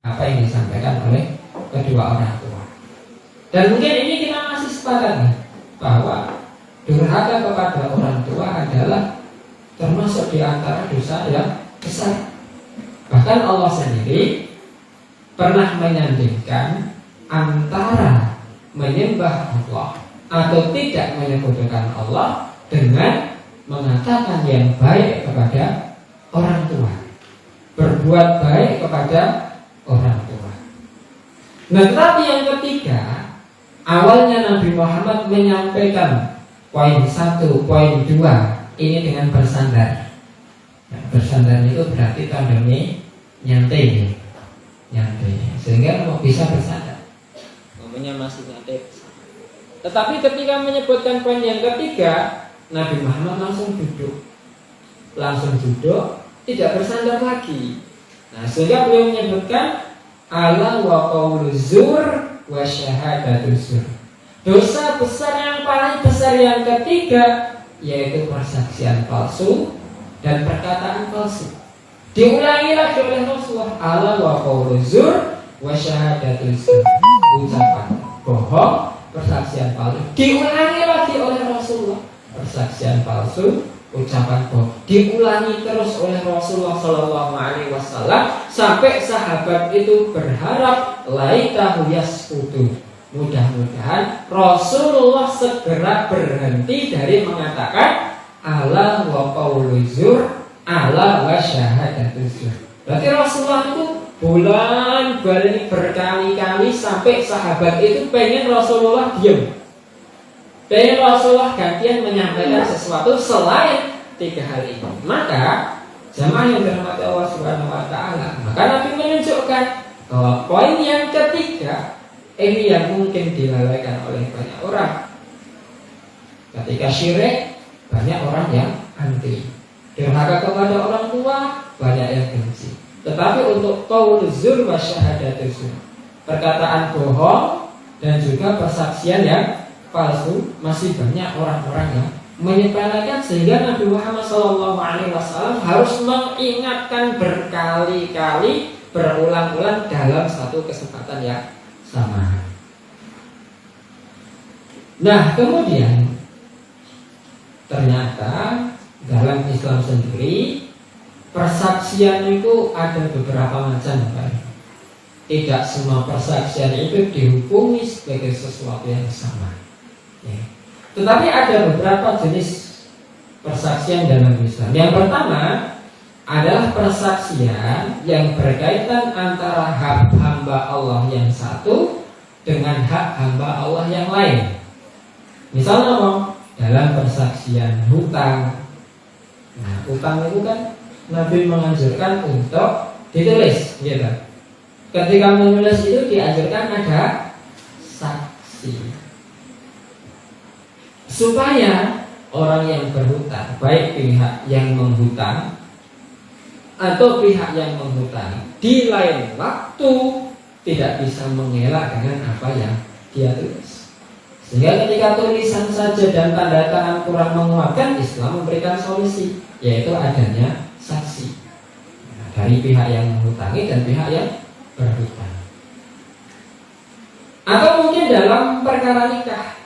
apa yang disampaikan oleh kedua orang tua. Dan mungkin ini kita masih sepakat nih, bahwa durhaka kepada orang tua adalah termasuk di antara dosa yang besar. Bahkan Allah sendiri pernah menyandingkan antara menyembah Allah atau tidak menyebutkan Allah dengan mengatakan yang baik kepada orang tua, berbuat baik kepada orang tua. Nah, tetapi yang ketiga, awalnya Nabi Muhammad menyampaikan poin 1, poin 2 ini dengan bersandar. Nah, bersandar itu berarti tandanya nyantai, sehingga bisa bersandar. Namanya masih nyantai. Tetapi ketika menyebutkan poin yang ketiga, Nabi Muhammad langsung duduk, tidak bersandar lagi. Nah, sehingga beliau menyebutkan ala wa qaulu zur wa syahadatu zur. Dosa besar yang paling besar yang ketiga yaitu persaksian palsu dan perkataan palsu. Diulangi lagi oleh Rasulullah, ala wa qaulu zur wa syahadatu zur. Ucapan bohong, persaksian palsu. Diulangi lagi oleh Rasulullah, persaksian palsu, ucapan bohong. Diulangi terus oleh Rasulullah Shallallahu Alaihi Wasallam sampai sahabat itu berharap laitahu yaskutu. Mudah-mudahan Rasulullah segera berhenti dari mengatakan ala wa qaulu zur, ala wa syahadatu zur. Berarti Rasulullah itu bulan-bulan berkali-kali sampai sahabat itu pengen Rasulullah diam, pengen Rasulullah gantian menyampaikan sesuatu selain 3 hal ini. Maka jamaah yang dirahmati Allah Subhanahu wa taala, maka Nabi menunjukkan bahwa poin yang ketiga ini yang mungkin dilalaikan oleh banyak orang. Ketika syirik, banyak orang yang anti. Durhaka kepada orang tua, banyak yang benci. Tetapi untuk qaul zur wa syahadatu zur, perkataan bohong dan juga persaksian yang palsu, masih banyak orang-orang yang menyepelekan, sehingga Nabi Muhammad SAW harus mengingatkan berkali-kali, berulang-ulang dalam satu kesempatan yang sama. Nah, kemudian ternyata dalam Islam sendiri persaksian itu ada beberapa macam, Pak. Tidak semua persaksian itu dihukumi sebagai sesuatu yang sama, ya. Tetapi ada beberapa jenis persaksian dalam Islam. Yang pertama adalah persaksian yang berkaitan antara hak hamba Allah yang satu dengan hak hamba Allah yang lain. Misalnya dalam persaksian hutang. Nah, hutang itu kan Nabi menganjurkan untuk ditulis, gitu. Ketika menulis itu dianjurkan ada saksi, supaya orang yang berhutang, baik pihak yang menghutang atau pihak yang menghutang, di lain waktu tidak bisa mengelak dengan apa yang dia tulis. Sehingga ketika tulisan saja dan tanda tangan kurang menguatkan, Islam memberikan solusi, yaitu adanya saksi, nah, dari pihak yang menghutangi dan pihak yang berhutang. Atau mungkin dalam perkara nikah,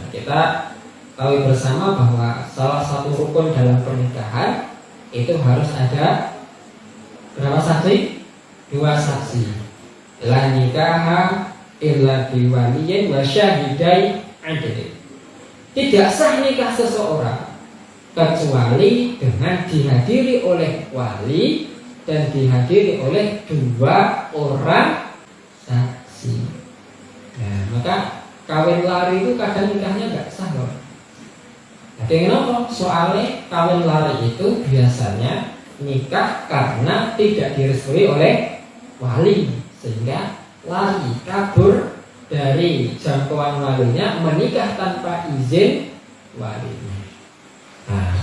kita tahu bersama bahwa salah satu rukun dalam pernikahan itu harus ada berapa saksi? 2 saksi. La nikaha illa biwaliyin wa syahidai adil. Tidak sah nikah seseorang kecuali dengan dihadiri oleh wali dan dihadiri oleh 2 orang saksi. Nah, maka kawin lari itu kadang nikahnya nggak sah loh. Jadi kenapa? Soalnya kawin lari itu biasanya nikah karena tidak direstui oleh wali, sehingga lari kabur dari jangkauan walinya, menikah tanpa izin walinya. Nah,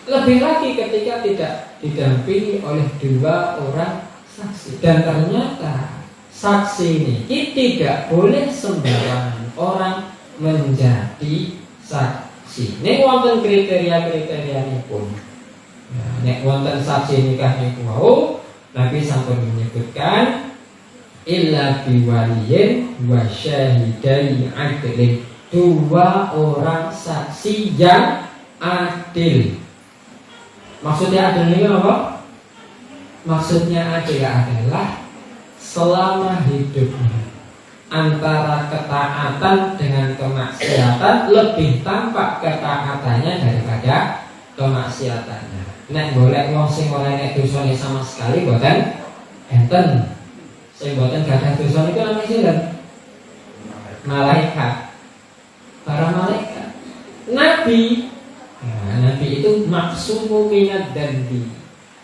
lebih lagi ketika tidak didampingi oleh 2 orang saksi, dan ternyata saksi ini tidak boleh sembarangan orang menjadi saksi. Nek wonten kriteria-kriteria pun. Nek wonten saksi nikah niku wau, Nabi sampun menyebutkan illa biwaliyin wa syahidai adlin, dua orang saksi yang adil. Maksudnya adil ini apa? Maksudnya adil adalah selama hidupnya antara ketaatan dengan kemaksiatan lebih tampak ketaatannya daripada kemaksiatannya. Nek boleh wong sing ora nek dosane sama sekali boten enten. Sing boten gadah dosa niku namanya sinten? Malaikat. Para malaikat. Nabi. Nah, nabi itu maksumu minad dzambi.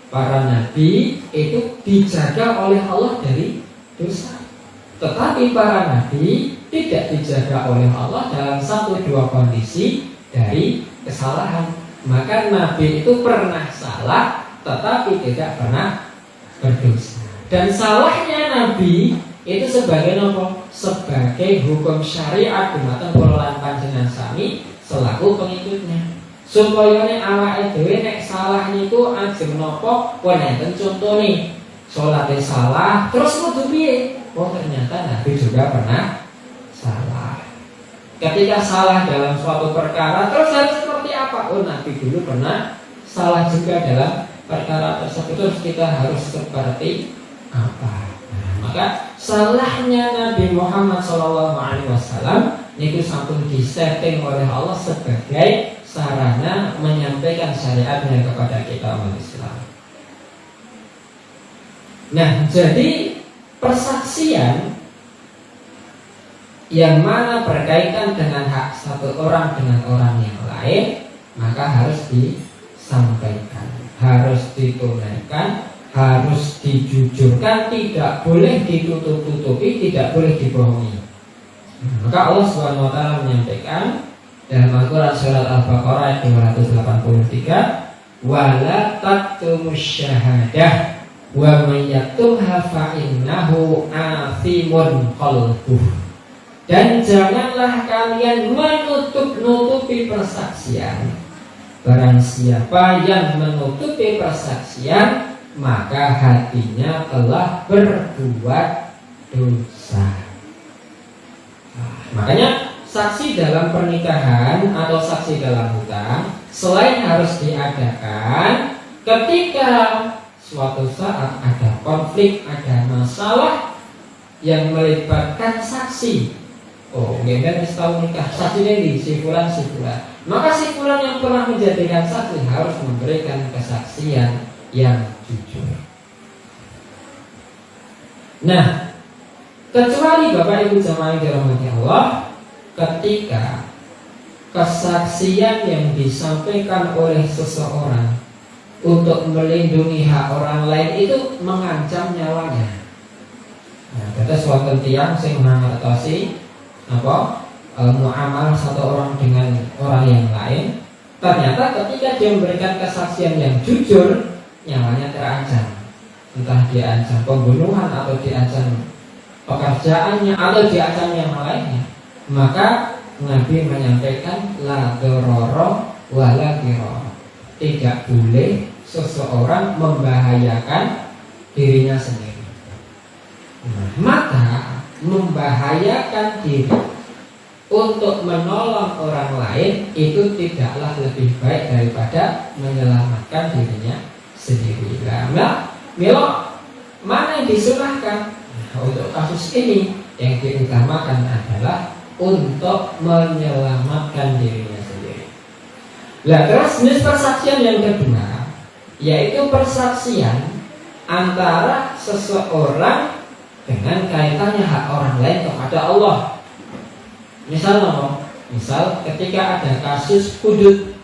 Para nabi itu dijaga oleh Allah dari dosa. Tetapi para nabi tidak dijaga oleh Allah dalam satu dua kondisi dari kesalahan. Maka nabi itu pernah salah tetapi tidak pernah berdosa. Dan salahnya nabi itu sebagai apa? Sebagai hukum syariat dumateng kula lan panjenengan sami selaku pengikutnya. Supaya nek awake dhewe nek salah niku ajeng napa wonten contone salate salah terus kudu piye? Oh ternyata nabi juga pernah salah. Ketika salah dalam suatu perkara terus harus seperti apa? Oh nabi dulu pernah salah juga dalam perkara tersebut, terus kita harus seperti apa? Nah, maka salahnya Nabi Muhammad SAW niku sampun disetting oleh Allah sebagai sarana menyampaikan syariatnya kepada kita umat Islam. Nah, jadi persaksian yang mana berkaitan dengan hak satu orang dengan orang yang lain, maka harus disampaikan, harus ditunaikan, harus dijujurkan, tidak boleh ditutup-tutupi, tidak boleh dibohongi. Maka Allah Subhanahu wa taala menyampaikan dalam Al-Qur'an surat Al-Baqarah ayat 283, "Wala taktumus syahadah wa may yaktumha fa innahu athimun qalbuh." Dan janganlah kalian menutup-nutupi persaksian. Barang siapa yang menutupi persaksian, maka hatinya telah berbuat dosa. Makanya saksi dalam pernikahan atau saksi dalam hutang selain harus diadakan ketika suatu saat ada konflik, ada masalah yang melibatkan saksi. Oh, nggak tahu nikah saksinya di si fulan. Maka si fulan yang pernah menjadikan saksi harus memberikan kesaksian yang jujur. Nah, kecuali Bapak Ibu jamaah yang dirahmati Allah, ketika kesaksian yang disampaikan oleh seseorang untuk melindungi hak orang lain itu mengancam nyawanya. Nah, kata suatu tiang sing mengertosi muamalah satu orang dengan orang yang lain, ternyata ketika dia memberikan kesaksian yang jujur, nyawanya terancam. Entah diancam pembunuhan atau diancam pekerjaannya atau diancam yang lainnya. Maka Nabi menyampaikan la dororo wala diroro. Tidak boleh seseorang membahayakan dirinya sendiri. Maka membahayakan diri untuk menolong orang lain itu tidaklah lebih baik daripada menyelamatkan dirinya sendiri. Nah, milo mana yang disunahkan? Nah, untuk kasus ini yang diutamakan adalah untuk menyelamatkan dirinya sendiri. Nah, terus jenis persaksian yang kedua yaitu persaksian antara seseorang dengan kaitannya hak orang lain kepada Allah. Misal ketika ada kasus hudud,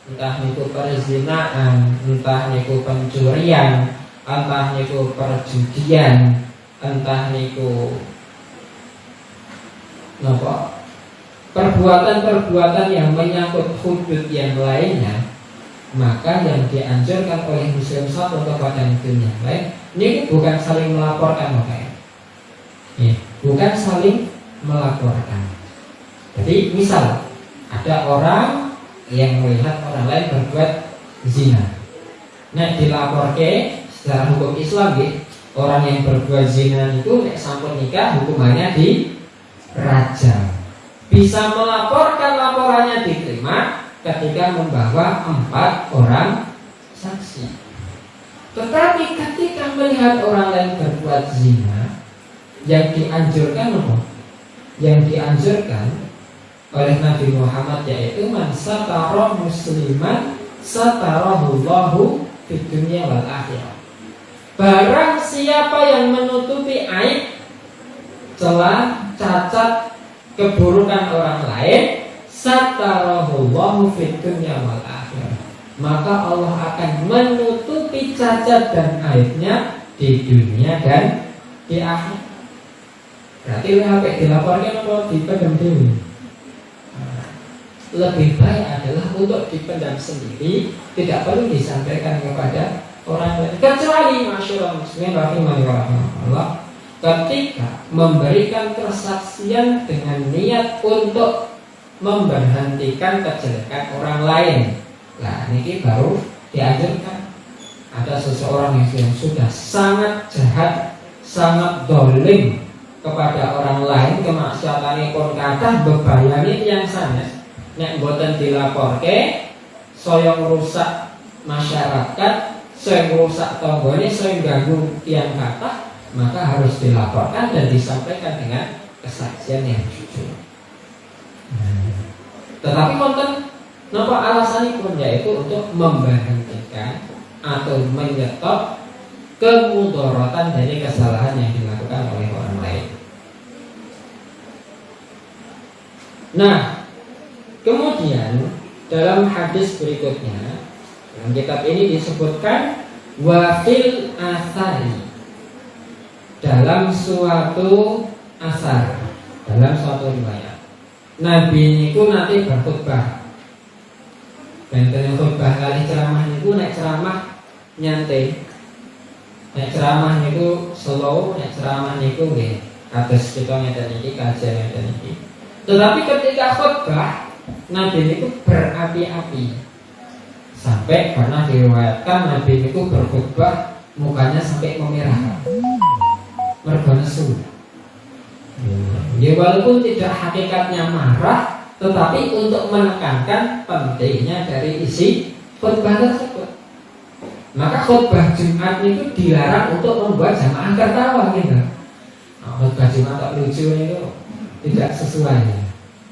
entah niku perzinaan, entah niku pencurian, entah niku perjudian, entah niku perbuatan-perbuatan yang menyangkut hudud yang lainnya, maka yang dianjurkan oleh Muslim satu kepada Muslim yang lain ini bukan saling melaporkan, bukan saling melaporkan. Jadi misal ada orang yang melihat orang lain berbuat zina, nah dilaporke secara hukum Islam Orang yang berbuat zina itu nek sampun nikah hukumannya dirajam. Bisa melaporkan, laporannya diterima ketika membawa 4 orang saksi. Tetapi ketika melihat orang lain berbuat zina, yang dianjurkan apa? Yang dianjurkan oleh Nabi Muhammad yaitu man satara musliman satarahullahu fid dunya wal akhirah. Barang siapa yang menutupi aib, celah, cacat, keburukan orang lain, satarahullahu fid dunya wal akhirah, maka Allah akan menutupi cacat dan aibnya di dunia dan di akhirat. Berarti sampai dilaporkan atau dipendam dulu. Lebih baik adalah untuk dipendam sendiri, tidak perlu disampaikan kepada orang lain. Kecuali masyarakat muslimin rahimahullah, ketika memberikan kesaksian dengan niat untuk memberhentikan kejelekan orang lain. Nah, ini baru dianjurkan. Ada seseorang yang sudah sangat jahat, sangat dolim kepada orang lain, kemaksiatannya pun kathah, bebayani yang sanes. Nek mboten dilaporke, saya rusak masyarakat, saya rusak tanggane, saya ganggu yang kathah, maka harus dilaporkan dan disampaikan dengan kesaksian yang jujur. Tetapi wonten napa alasanipun, yaitu untuk memberhentikan atau menyetop kemudaratan dari kesalahan yang dilakukan oleh orang lain. Nah, kemudian dalam hadis berikutnya dalam kitab ini disebutkan wafil asari, dalam suatu asar, dalam suatu riwayat Nabi niku nanti berkhutbah. Benten khutbah kali ceramah niku nek ceramah nyantai, nek ceramah niku slow, nek ceramah niku nggih kados kita ngeten iki kajian ngeten iki. Tetapi ketika khutbah Nabi niku berapi-api, sampai pernah diriwayatkan Nabi niku berkhutbah mukanya sampai memerah, mergo nesu. Ya walaupun tidak hakikatnya marah, tetapi untuk menekankan pentingnya dari isi khutbah tersebut. Maka khutbah Jumat itu dilarang untuk membuat jamaah tertawa gitu. Nah, khutbah Jumat tak lucu itu tidak sesuai,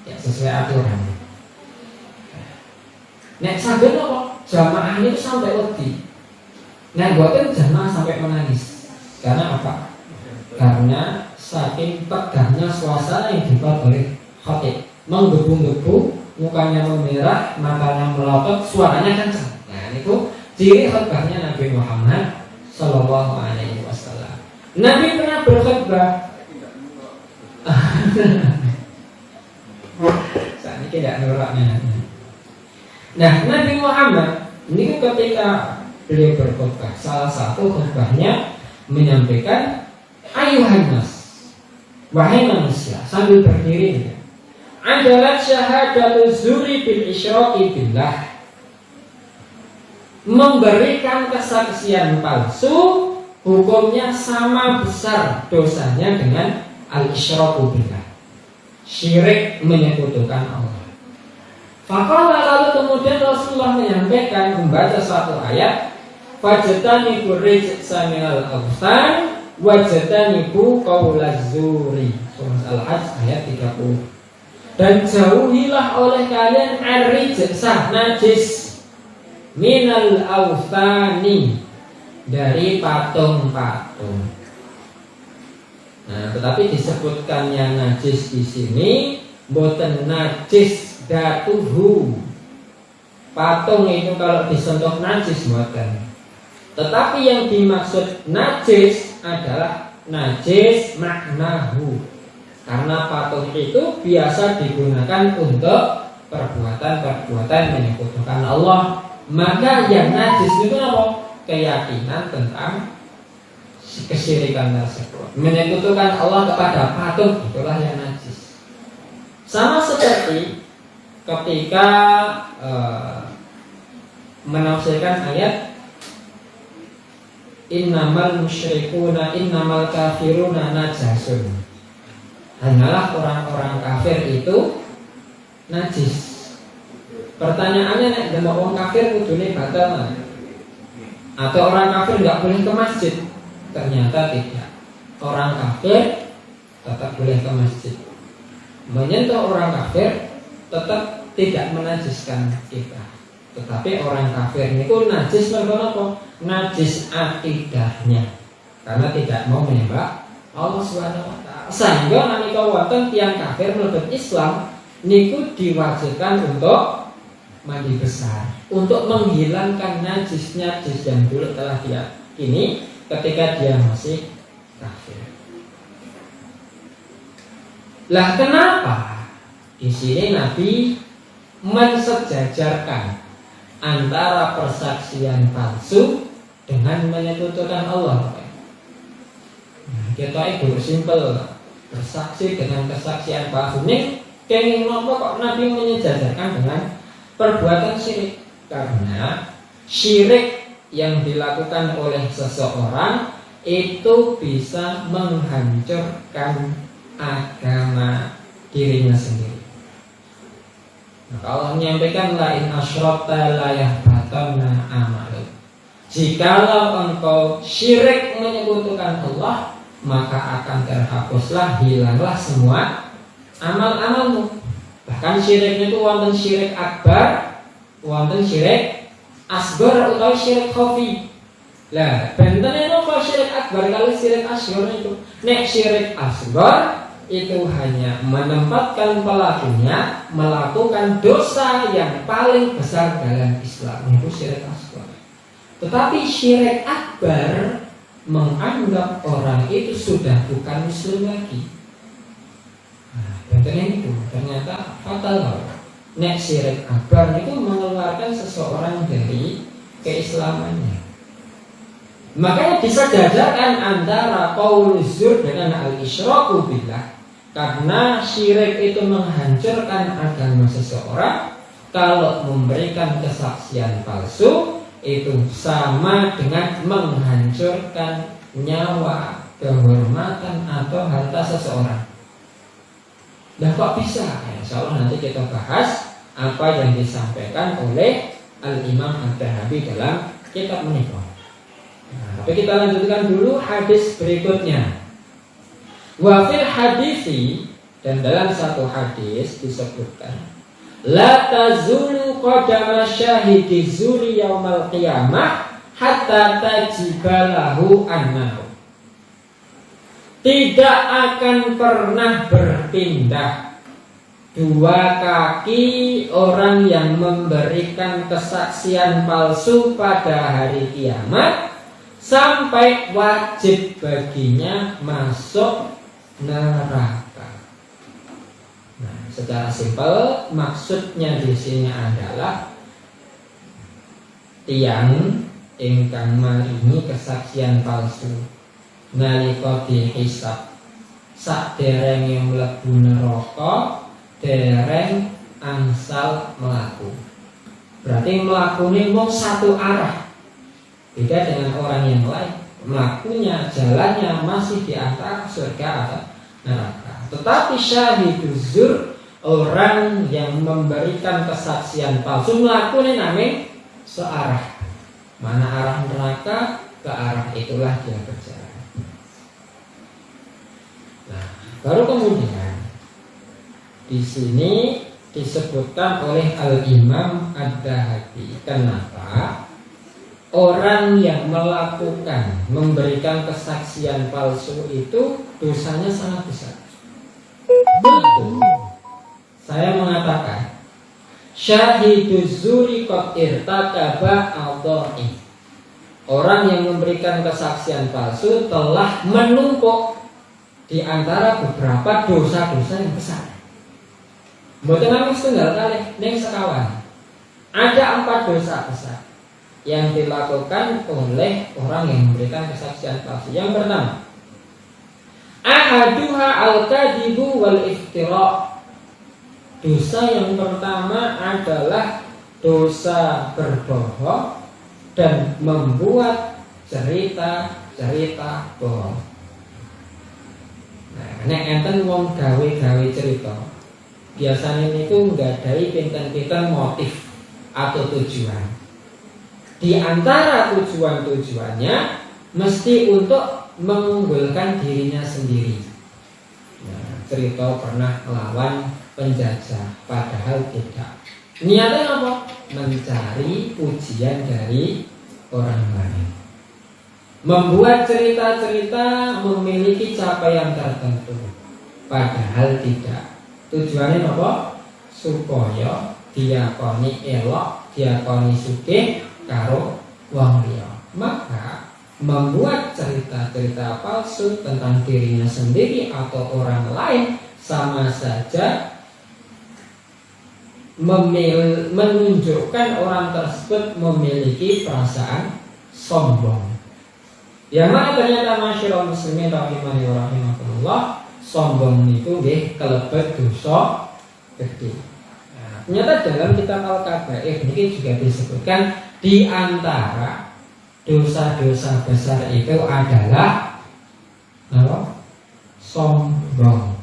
tidak sesuai aturan. Nek saged kok jamaah itu sampai wedi. Nek mboten jamaah sampai menangis. Karena apa? Karena saking tegangnya suasana yang dibuat oleh khatib, menggebu-gebu, mukanya memerah, matanya melotot, suaranya kencang. Nah, itu ciri khutbahnya Nabi Muhammad Sallallahu Alaihi Wasallam. Nabi pernah berkhutbah. Saat ini tidak nuraknya. Nah, Nabi Muhammad ini ketika beliau berkhutbah, salah satu khutbahnya menyampaikan ayuhan nas, wahai manusia, sambil berdiri, adalah syahadatul zuri bil isyraki billah, memberikan kesaksian palsu hukumnya sama besar dosanya dengan al-isyraku billah, syirik menyekutukan Allah. Faqala, lalu kemudian Rasulullah menyampaikan, membaca satu ayat, fajtanibu rijsa minal awthan wajtanibu qaulaz zuri, surah Al-Hajj ayat 30. Dan jauhilah oleh kalian ar-rijsa, najis, minal awthani, dari patung-patung. Nah, tetapi disebutkan yang najis di sini boten najis datuhu. Patung itu kalau disentuh najis boten. Tetapi yang dimaksud najis adalah najis maknahu. Karena patung itu biasa digunakan untuk perbuatan-perbuatan menyekutukan Allah. Maka yang najis itu apa? Keyakinan tentang kesyirikan tersebut, menyekutukan Allah kepada patung, itulah yang najis. Sama seperti ketika menafsirkan ayat innamal musyrikuna innamal kafiruna najasun. Hanyalah orang-orang kafir itu najis. Pertanyaannya, nek delok wong kafir kudune batal atau orang kafir nggak boleh ke masjid? Ternyata tidak. Orang kafir tetap boleh ke masjid. Menyentuh orang kafir tetap tidak menajiskan kita. Tetapi orang kafir itu najis mergo apa? Najis akidahnya. Karena tidak mau menyembah Allah Subhanahu wa taala. Sehingga nalika wonten tiyang kafir mlebet Islam niku diwajibkan untuk mandi besar, untuk menghilangkan najis-najis yang dulu telah dia ini ketika dia masih kafir. Lah kenapa di sini Nabi mensejajarkan antara persaksian palsu dengan menyekutukan Allah? Nah, kita itu simpel, bersaksi dengan kesaksian palsu. Ini kenging nopo kok Nabi menyejajarkan dengan perbuatan syirik? Karena syirik yang dilakukan oleh seseorang itu bisa menghancurkan agama dirinya sendiri. Maka Allah menyampaikan la in asyrakta la yahbatanna amaluk. Jikalau engkau syirik menyekutukan Allah, maka akan terhapuslah, hilanglah semua amal-amalmu. Bahkan syiriknya itu wonten syirik akbar, wonten syirik asghar atau syirik khafi. Lah, bentene napa syirik akbar kalau syirik asghar itu? Nek syirik asghar itu hanya menempatkan pelakunya melakukan dosa yang paling besar dalam Islam, itu syirik asghar. Tetapi syirik akbar menganggap orang itu sudah bukan muslim lagi. Nah, bentene itu ternyata fatal. Nek syirik akbar itu mengeluarkan seseorang dari keislamannya. Makanya disejajarkan antara qaul zur dengan al-isyraku billah. Karena syirik itu menghancurkan agama seseorang. Kalau memberikan kesaksian palsu itu sama dengan menghancurkan nyawa, kehormatan atau harta seseorang. Nah, kok bisa? Insya Allah nanti kita bahas apa yang disampaikan oleh Al-Imam Ad-Dhahabi dalam kitab menikah. Nah, tapi kita lanjutkan dulu hadis berikutnya. Wa fil hadisi, dan dalam satu hadis disebutkan la tazulu qadama syahidi zuri yaumal qiyamah hatta tajibalahu annahu. Tidak akan pernah berpindah dua kaki orang yang memberikan kesaksian palsu pada hari kiamat sampai wajib baginya masuk neraka. Nah, secara simpel maksudnya di sini adalah tiang ingkang maringi kesaksian palsu nalika dihisab saderenge mlebu neraka dereng angsal mlaku. Berarti mlakune mung satu arah. Beda dengan orang yang lain, melakunya jalannya masih di antara surga atau neraka. Tetapi syahiduz zur, orang yang memberikan kesaksian palsu, melakukan namanya searah. Mana arah neraka, ke arah itulah dia berjalan. Nah, baru kemudian di sini disebutkan oleh Al-Imam Ad-Dhahabi, kenapa orang yang melakukan memberikan kesaksian palsu itu dosanya sangat besar. Betul. Saya mengatakan syahiduz zuri qad irtakaba al-dha'i. Orang yang memberikan kesaksian palsu telah menumpuk di antara beberapa dosa-dosa yang besar. Mboten namung setunggal kalih ning sekawan. Ada 4 dosa besar yang dilakukan oleh orang yang memberikan kesaksian palsu. Yang pertama, ahaduha al-kadhibu wal iftira. Dosa yang pertama adalah dosa berbohong dan membuat cerita bohong. Nah, nek enten wong gawe-gawe cerita, biasanya itu nggadhahi pinten-pinten motif atau tujuan. Di antara tujuannya mesti untuk mengunggulkan dirinya sendiri. Nah, cerita pernah melawan penjajah, padahal tidak. Niatnya apa? Mencari pujian dari orang lain. Membuat cerita-cerita memiliki capaian tertentu, padahal tidak. Tujuannya apa? Supaya diakoni elok, diakoni sugih karo wong liya. Maka membuat cerita-cerita palsu tentang dirinya sendiri atau orang lain sama saja menunjukkan orang tersebut memiliki perasaan sombong. Yang mana ternyata masyarakat muslimin rahimani wa rahimakumullah, sombong itu nggih kelebet dosa gede. Nah, ternyata dalam kitab Al-Kabair ini juga disebutkan di antara dosa-dosa besar itu adalah apa? Sombong.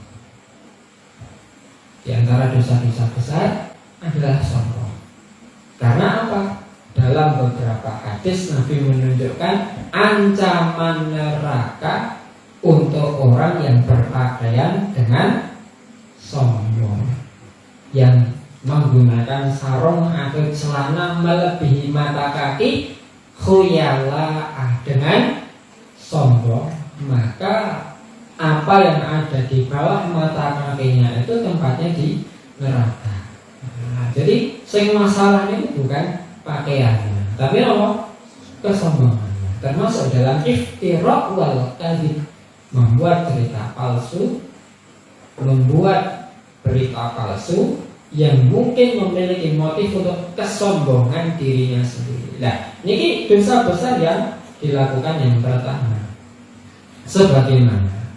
Di antara dosa-dosa besar adalah sombong. Karena apa? Dalam beberapa hadis Nabi menunjukkan ancaman neraka untuk orang yang berpakaian dengan sombong, yang menggunakan sarung atau celana melebihi mata kaki, khuyala'ah, dengan sombong, maka apa yang ada di bawah mata kakinya itu tempatnya di neraka. Nah, jadi sing masalahnya itu bukan pakaiannya, tapi apa? Kesombongannya. Termasuk dalam iftira wal kadzib, membuat cerita palsu, membuat berita palsu yang mungkin memiliki motif untuk kesombongan dirinya sendiri. Nah, ini dosa besar yang dilakukan yang pertama. Sebagaimana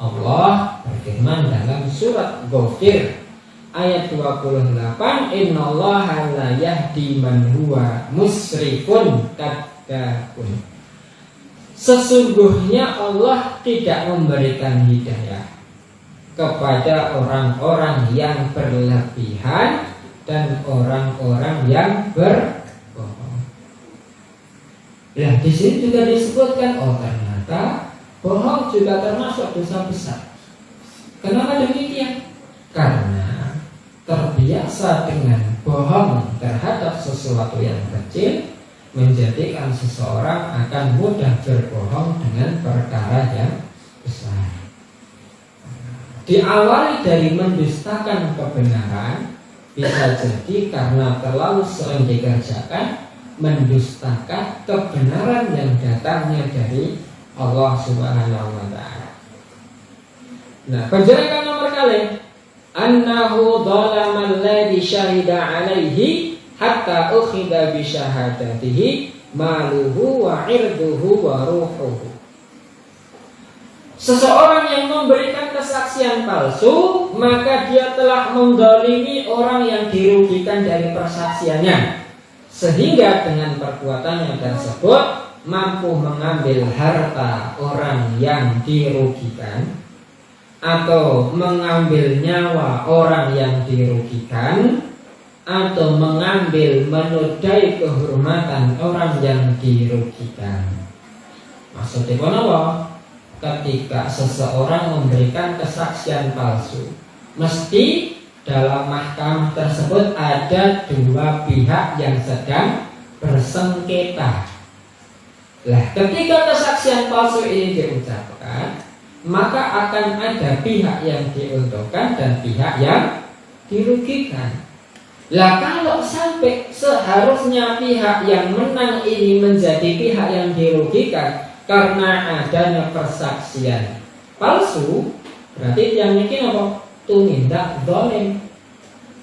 Allah berfirman dalam surat Ghafir ayat 28, innallaha la yahdi man huwa musrifun kadzdzabun. Sesungguhnya Allah tidak memberikan hidayah kepada orang-orang yang berlebihan dan orang-orang yang berbohong. Nah, di sini juga disebutkan, oh ternyata bohong juga termasuk dosa besar. Kenapa demikian? Karena terbiasa dengan bohong terhadap sesuatu yang kecil menjadikan seseorang akan mudah berbohong dengan perkara yang besar. Diawali dari mendustakan kebenaran, bisa jadi karena terlalu sering dikerjakan, mendustakan kebenaran yang datangnya dari Allah Subhanahu wa ta'ala. Nah, penjelasan nomor kali, annahu dzalama alladhi syahida alaihi hatta ukhida bi syahadatihi maluhu wa irduhu wa ruhuhu. Seseorang yang memberikan kesaksian palsu, maka dia telah menzalimi orang yang dirugikan dari persaksiannya, sehingga dengan perbuatannya tersebut mampu mengambil harta orang yang dirugikan, atau mengambil nyawa orang yang dirugikan, atau menodai kehormatan orang yang dirugikan. Maksudnya apa? Ketika seseorang memberikan kesaksian palsu, mesti dalam mahkamah tersebut ada dua pihak yang sedang bersengketa. Nah, ketika kesaksian palsu ini diucapkan, maka akan ada pihak yang diuntungkan dan pihak yang dirugikan. Lah, kalau sampai seharusnya pihak yang menang ini menjadi pihak yang dirugikan karena adanya persaksian palsu, berarti yang bikin apa? Tumindak zalim.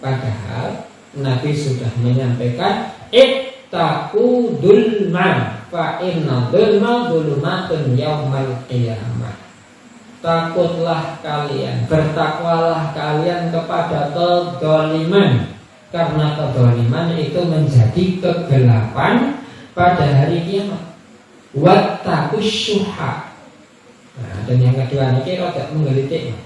Padahal Nabi sudah menyampaikan ittaqu dzulma fa inna dzulma dzulumatun yaumal qiyamah. Takutlah kalian, bertakwalah kalian kepada kezaliman, karena kezaliman itu menjadi kegelapan pada hari kiamat. wattaqus syuha. Nah, dan yang kedua ini rada menggelitik,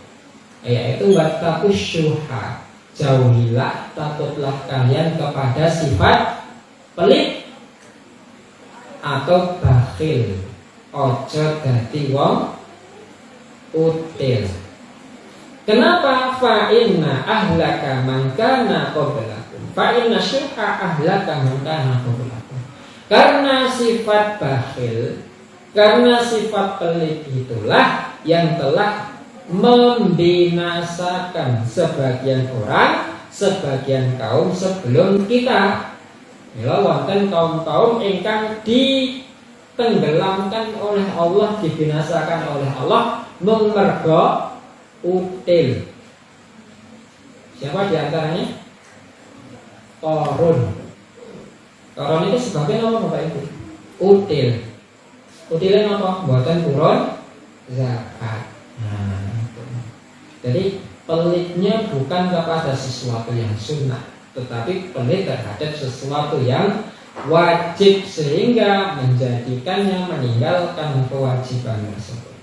yaitu wattaqus syuha. Jauhilah, takutlah kalian kepada sifat pelit atau bakhil. Ojo dadi wong util. Kenapa? Fa inna ahlaka man kana qablakum. Fa inna syuha ahlaka man kana qablakum. Karena sifat bakhil, karena sifat pelit itulah yang telah membinasakan sebagian orang, sebagian kaum sebelum kita. Mila wonten kaum-kaum ingkang ditenggelamkan oleh Allah, dibinasakan oleh Allah merga util. Siapa di antaranya? Qarun. Qarun itu sebabnya apa Bapak Ibu? Util. Utilnya apa? Mboten purun zakat. Jadi pelitnya bukan kepada sesuatu yang sunnah, tetapi pelit terhadap sesuatu yang wajib, sehingga menjadikannya meninggalkan kewajiban tersebut.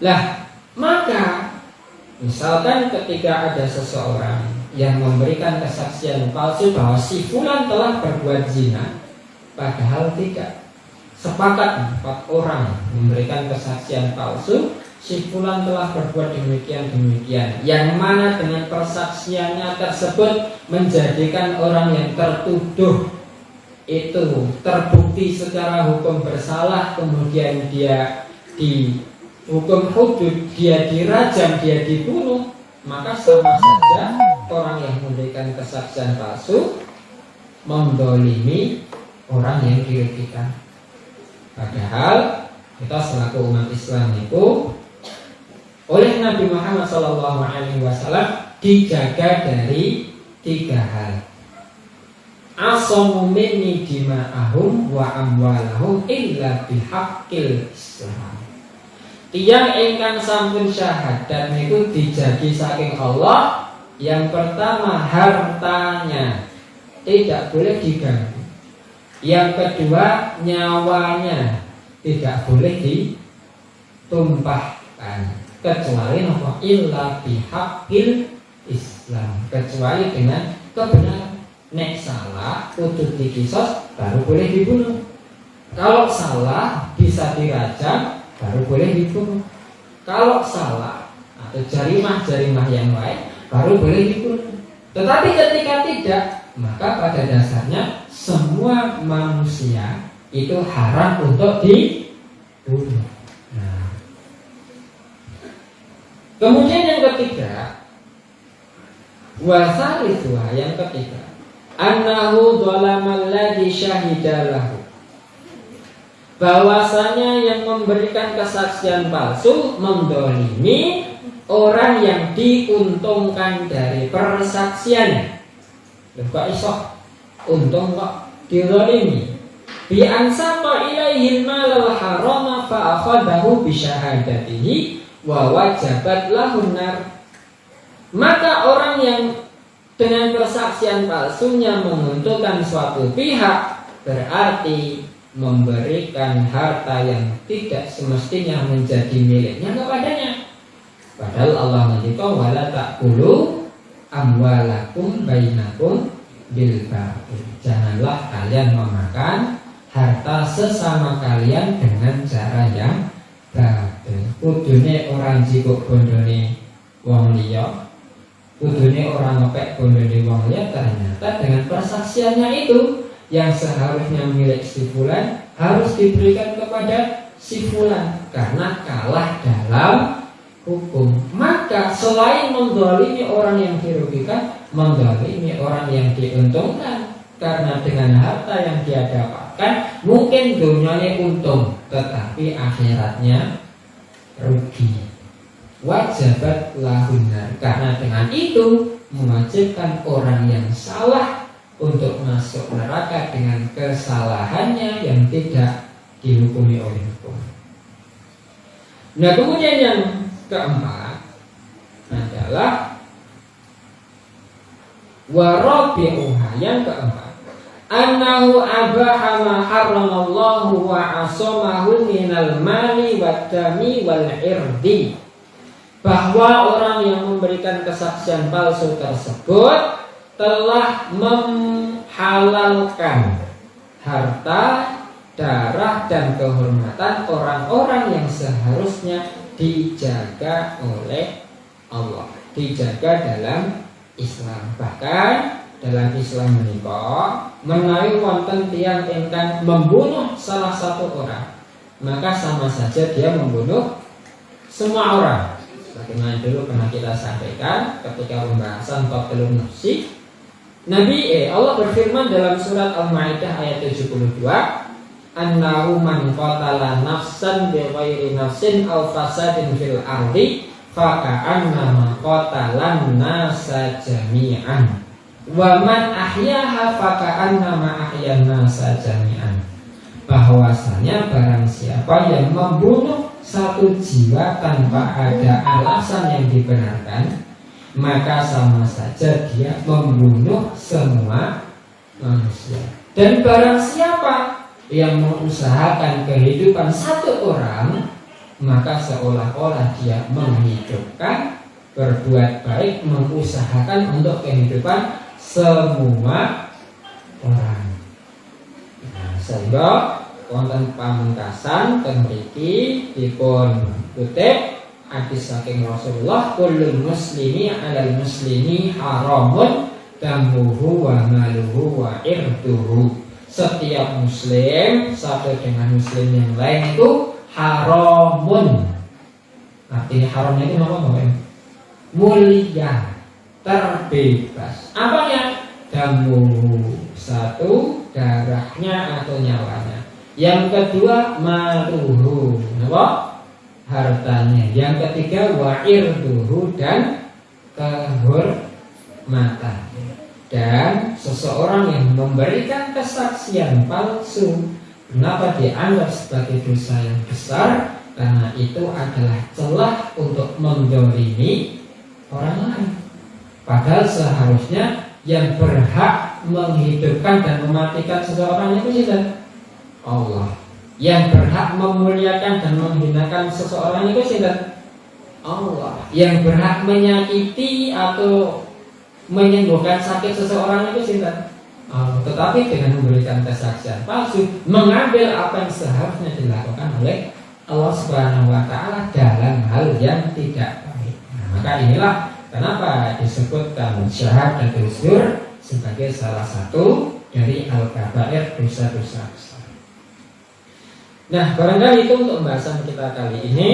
Lah, maka misalkan ketika ada seseorang yang memberikan kesaksian palsu bahwa si fulan telah berbuat zina, padahal tidak. Sepakat 4 orang memberikan kesaksian palsu, si fulan telah berbuat demikian, yang mana dengan persaksiannya tersebut menjadikan orang yang tertuduh itu terbukti secara hukum bersalah, kemudian dia dihukum hudud, dia dirajam, dia dibunuh, maka sama saja orang yang memberikan kesaksian palsu mendolimi orang yang dirugikan. Padahal kita selaku umat Islam itu oleh Nabi Muhammad SAW dijaga dari 3 hal. Asamu minni dima'ahum wa amwalahum illa bihaqqil Islam. Tiyang ingkang sampun syahadat niku dijagi saking Allah. Yang pertama, hartanya tidak boleh diganggu. Yang kedua, nyawanya tidak boleh ditumpahkan, kecuali apa? Illa bihaqqil Islam, kecuali dengan kebenaran. Nek salah kudu dikisos, baru boleh dibunuh. Kalau salah bisa dirajam, baru boleh dibunuh. Kalau salah atau jarimah-jarimah yang lain, baru boleh dibunuh. Tetapi ketika tidak, maka pada dasarnya semua manusia itu haram untuk dibunuh. Nah. Kemudian yang ketiga, wasalithuha, yang ketiga, annahu dhalamal ladzi syahidalahu, bahwasanya yang memberikan kesaksian palsu mendolimi orang yang diuntungkan dari persaksian. Kok iso untung kok dizalimi? Bi ansaba ilaihi malal harama fa akhadahu bi syahadatihi wa wajabat lahun nar. Maka orang yang dengan persaksian palsunya menguntungkan suatu pihak berarti memberikan harta yang tidak semestinya menjadi miliknya kepadanya. Padahal Allah mengatakan wala taqulu amwalakum bainakum bil batil. Janganlah kalian memakan harta sesama kalian dengan cara yang batil. Kudune orang jikuk bondone wong liya, kudune orang ngepek bondone wong liya, ternyata dengan persaksiannya itu yang seharusnya milik si fulan harus diberikan kepada si fulan karena kalah dalam hukum. Maka selain mendolimi orang yang dirugikan, mendolimi orang yang diuntungkan. Karena dengan harta yang dia dapatkan mungkin dunianya untung, tetapi akhiratnya rugi. Wajabat lahunar, karena dengan itu mewajibkan orang yang salah untuk masuk neraka dengan kesalahannya yang tidak dihukumi oleh hukum. Nah, kemudian yang keempat adalah warabi'uha, yang keempat, annahu abaha ma harramallahu wa asamahu minal mali wad dami wal irdi, bahwa orang yang memberikan kesaksian palsu tersebut telah menghalalkan harta, darah dan kehormatan orang-orang yang seharusnya dijaga oleh Allah, dijaga dalam Islam. Bahkan dalam Islam menika menawi wonten tiyang ingkang membunuh salah satu orang, maka sama saja dia membunuh semua orang. Bagaimana dulu pernah kita sampaikan ketika pembahasan qatlun nafsi, Allah berfirman dalam surat Al-Maidah ayat 72, annahu man qatala nafsan bighairi nafsin aw fasadin fil ardi faka'annama qatalan nasa jami'an wa man ahyaha faka'annama ahyan nasa jami'an, bahwasanya barang siapa yang membunuh satu jiwa tanpa ada alasan yang dibenarkan, maka sama saja dia membunuh semua manusia. Dan barang siapa yang mengusahakan kehidupan satu orang, maka seolah-olah dia menghidupkan, berbuat baik, mengusahakan untuk kehidupan semua orang. Sehingga wonten pamungkasan teng mriki dipun kutip hadis saking Rasulullah, kullul muslimi 'alal muslimi haramun damuhu wa maluhu wa irduhu. Setiap muslim satu dengan muslim yang lain itu haramun. Artinya haramnya itu apa Bapak? Mulia, terbebas. Apanya? Damuhu, satu darahnya atau nyawanya. Yang kedua maluhu, apa? Hartanya. Yang ketiga wa'irduhu, dan kehormatan. Dan seseorang yang memberikan kesaksian palsu, kenapa dianggap sebagai dosa yang besar? Karena itu adalah celah untuk mendolimi orang lain. Padahal seharusnya yang berhak menghidupkan dan mematikan seseorang itu siapa? Allah. Yang berhak memuliakan dan menghinakan seseorang itu siapa? Allah. Yang berhak menyakiti atau menyembuhkan sakit seseorang itu siapa? Allah. Tetapi dengan memberikan kesaksian palsu, mengambil apa yang seharusnya dilakukan oleh Allah Subhanahu wa Ta'ala dalam hal yang tidak baik. Maka inilah kenapa disebutkan syahadatul zur sebagai salah satu dari al-kabair, dosa-dosa besar. Nah, barangkali itu untuk pembahasan kita kali ini.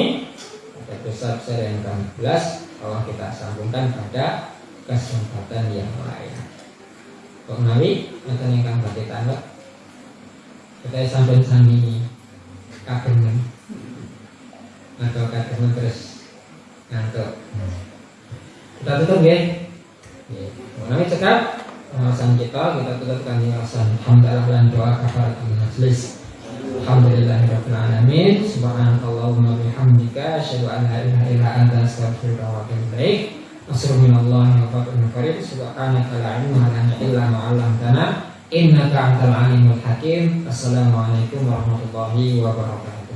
Pada dosa besar yang ke-11, kalau kita sambungkan pada kesempatan yang lain. Kok nawi atau yang kang bakal tanggap? Kita sampai sami kabengen. Atau kabengen terus ngantuk. Kita tutup ya. Kok nawi cekap pembahasan kita tutup kan alasan hamdalah dan doa kafaratul majlis. Alhamdulillahirabbil alamin. Subhanakallahumma bihamdika asyhadu an la ilaha illa anta astaghfiruka wa atubu ilaik. Assalamualaikum warahmatullahi wabarakatuh. Subhanaka la ilma lana illa ma 'allamtana innaka antal alimul hakim. Assalamualaikum warahmatullahi wabarakatuh.